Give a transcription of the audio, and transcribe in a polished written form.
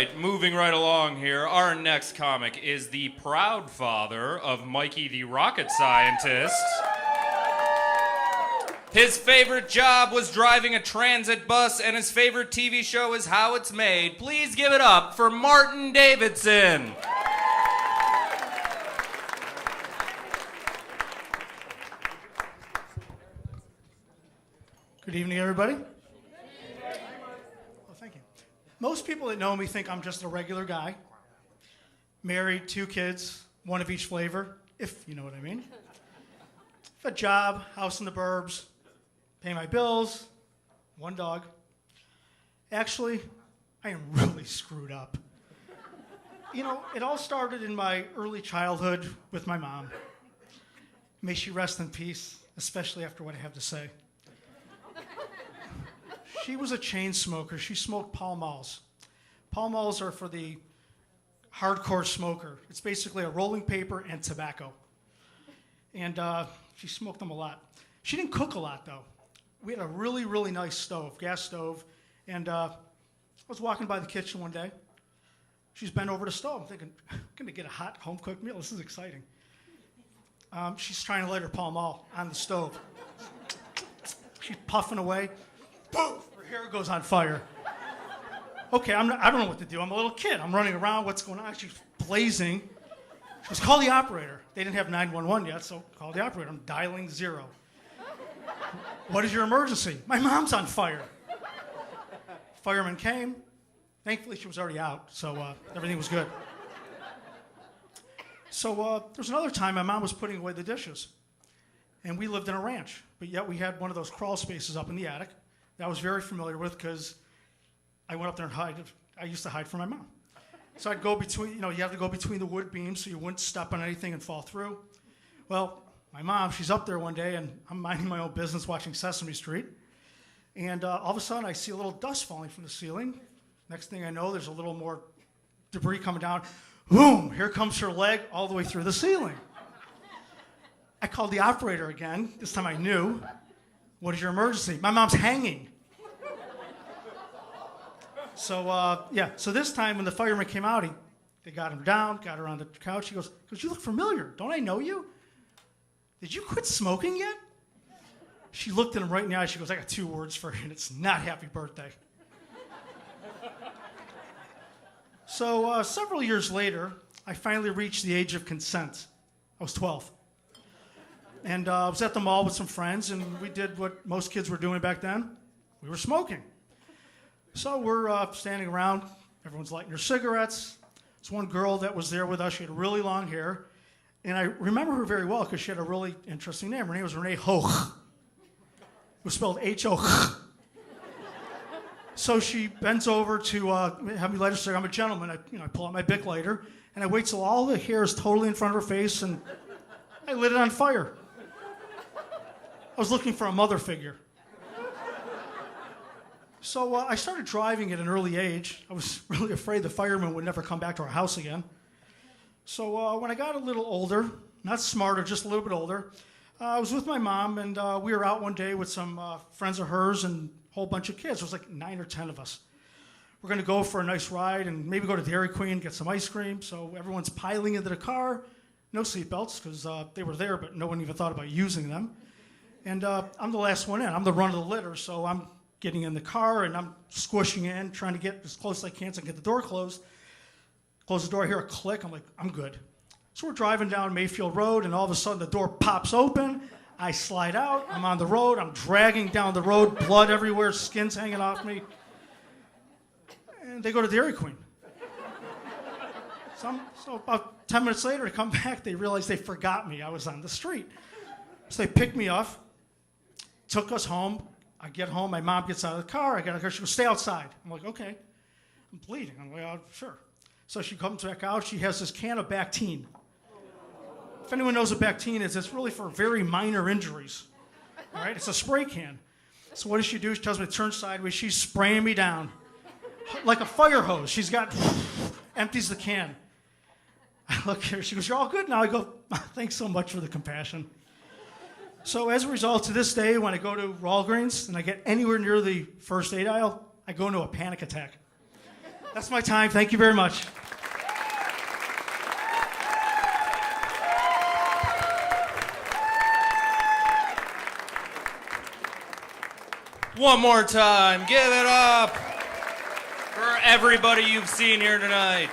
right, moving right along here. Our next comic is the proud father of Mikey the Rocket Scientist. His favorite job was driving a transit bus, and his favorite TV show is How It's Made. Please give it up for Martin Davidson. Good evening, everybody. Well, thank you. Most people that know me think I'm just a regular guy. Married, 2 kids, 1 of each flavor, if you know what I mean. A job, house in the burbs, pay my bills, 1 dog. Actually, I am really screwed up. You know, it all started in my early childhood with my mom. May she rest in peace, especially after what I have to say. She was a chain smoker. She smoked Pall Malls. Pall Malls are for the hardcore smoker. It's basically a rolling paper and tobacco. And she smoked them a lot. She didn't cook a lot, though. We had a really, really nice stove, gas stove. And I was walking by the kitchen one day. She's bent over the stove. I'm thinking, I'm going to get a hot home-cooked meal. This is exciting. She's trying to light her Pall Mall on the stove. She's puffing away. Poof! Her hair goes on fire. Okay, I don't know what to do. I'm a little kid. I'm running around. What's going on? She's blazing. She goes, call the operator. They didn't have 911 yet, so call the operator. I'm dialing 0. What is your emergency? My mom's on fire. Fireman came. Thankfully, she was already out, so everything was good. So there was another time my mom was putting away the dishes. And we lived in a ranch, but yet we had one of those crawl spaces up in the attic that I was very familiar with because I went up there and hide. I used to hide from my mom. So I'd go between, you have to go between the wood beams so you wouldn't step on anything and fall through. Well, my mom, she's up there one day, and I'm minding my own business watching Sesame Street. And all of a sudden, I see a little dust falling from the ceiling. Next thing I know, there's a little more debris coming down. Boom! Here comes her leg all the way through the ceiling. I called the operator again. This time I knew. What is your emergency? My mom's hanging. So, so this time when the fireman came out, they got him down, got her on the couch. He goes, you look familiar. Don't I know you? Did you quit smoking yet? She looked at him right in the eye. She goes, I got 2 words for you, and it's not happy birthday. So several years later, I finally reached the age of consent. I was 12. And I was at the mall with some friends, and we did what most kids were doing back then. We were smoking. So we're standing around. Everyone's lighting their cigarettes. There's one girl that was there with us. She had really long hair. And I remember her very well because she had a really interesting name. Her name was Renee Hoch. It was spelled H-O-H. So she bends over to have me light her cigarette. I'm a gentleman. I pull out my Bic lighter, and I wait till all the hair is totally in front of her face, and I lit it on fire. I was looking for a mother figure. So I started driving at an early age. I was really afraid the fireman would never come back to our house again. So when I got a little older, not smarter, just a little bit older, I was with my mom, and we were out one day with some friends of hers and a whole bunch of kids. There was like 9 or 10 of us. We're going to go for a nice ride and maybe go to Dairy Queen, get some ice cream. So everyone's piling into the car. No seatbelts because they were there, but no one even thought about using them. And I'm the last one in. I'm the run of the litter, so I'm getting in the car, and I'm squishing in, trying to get as close as I can so I can get the door closed. Close the door, I hear a click. I'm like, I'm good. So we're driving down Mayfield Road, and all of a sudden the door pops open. I slide out. I'm on the road. I'm dragging down the road, blood everywhere, skin's hanging off me. And they go to Dairy Queen. So about 10 minutes later, they come back. They realize they forgot me. I was on the street. So they picked me up, took us home. I get home. My mom gets out of the car. I get out of the car. She goes, stay outside. I'm like, okay. I'm bleeding. I'm like, oh, sure. So she comes back out. She has this can of Bactine. If anyone knows what Bactine is, it's really for very minor injuries. All right? It's a spray can. So what does she do? She tells me to turn sideways. She's spraying me down like a fire hose. She's got, empties the can. I look at her. She goes, you're all good now. I go, thanks so much for the compassion. So as a result, to this day, when I go to Walgreens and I get anywhere near the first aid aisle, I go into a panic attack. That's my time. Thank you very much. One more time, give it up for everybody you've seen here tonight.